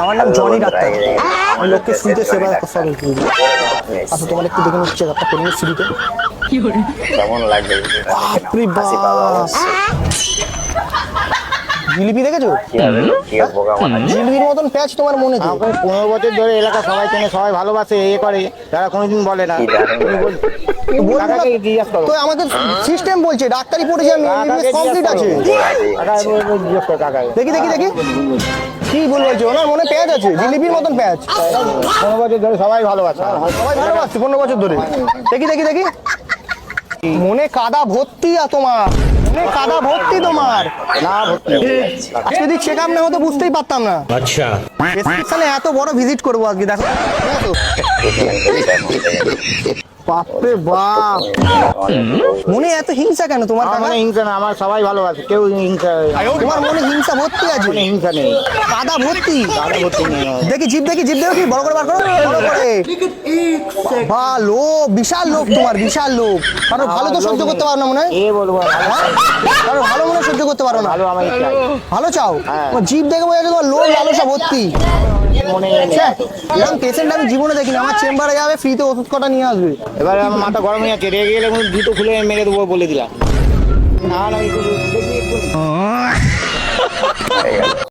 আমার নাম Johnny doctor. আমি লোককে ফ্রিতে সেবা করি। আচ্ছা তোমার একটু দেখে নিচ্ছি চেকআপটা করে নিই ফ্রিতে। কেমন লাগবে? বাপরে হাসি পাবে বাপ, অবশ্যই। জিলিপি দেখেছো? কি হবে? কি হবে? বোকা বানাচ্ছে। জিলিপির মতন প্যাচ তোমার মনে তো? আমাকে 15 বছর ধরে এলাকা সবাই চেনে, সবাই ভালোবাসে, এ করে, তারা কোনোদিন বলে না। কি দারুণ তুমি লাগে। বলবো না। কাকাকে জিজ্ঞাসা করো। তো আমাদের সিস্টেম বলছে ডাক্তারি পড়েছে, আমি কাকাকে কমপ্লিট আছে। জিজ্ঞাসা করো। কাকাকে জিজ্ঞাসা করো, কাকাকে। দেখি দেখি দেখি কি বলবো, ওনার মনে প্যাচ আছে, জিলিপির মতন প্যাচ। 15 বছর ধরে সবাই ভালোবাসে। সবাই ভালোবাসছে 15 বছর ধরে। দেখি দেখি দেখি মনে কাদা ভর্তি, আর তোমার মনে কাদা ভর্তি তোমার। না ভর্তি। আজকে যদি চেক আপ না হতো বুঝতেই পারতাম না। আচ্ছা প্রেসক্রিপশনে এত বড় ভিজিট করবো আজকে, দেখো দেখো। বাপরে বাপ, মনে এত হিংসা কেন তোমার? আমার কাকা মনে হিংসা না, আমার সবাই ভালোবাসে, কেউ হিংসা, তোমার মনে হিংসা ভর্তি আছে, মনে হিংসা নেই, কাদা ভর্তি। কাদা ভর্তি নেই আমার। দেখি জিপ দেখি, জিপ দেখি বড় করে বার করো, বড় করে। ভালো, বিশাল লোক তোমার, বিশাল লোক। কারণ ভালো তো সহ্য করতে পারো না মনে হয়। এ বলবো হ্যাঁ? কারণ ভালো মনে হয় সহ্য করতে পারো না। ভালো আমি চাই, ভালো চাও? হ্যাঁ। তোমার জিপ দেখে বোঝা যাচ্ছে তোমার লোক লালসা ভর্তি। মনে আচ্ছা, এরকম পেশেন্ট আমি জীবনে দেখিনি। আমার চেম্বারে যাবে, ফ্রিতে ওষুধ কটা নিয়ে আসবে। এবার আমার মাথা গরম হয়ে যাচ্ছে, রেগে গেলে জুতো খুলে মেরে দেবো বলে দিলাম। না না, একটু দেখবি একটু।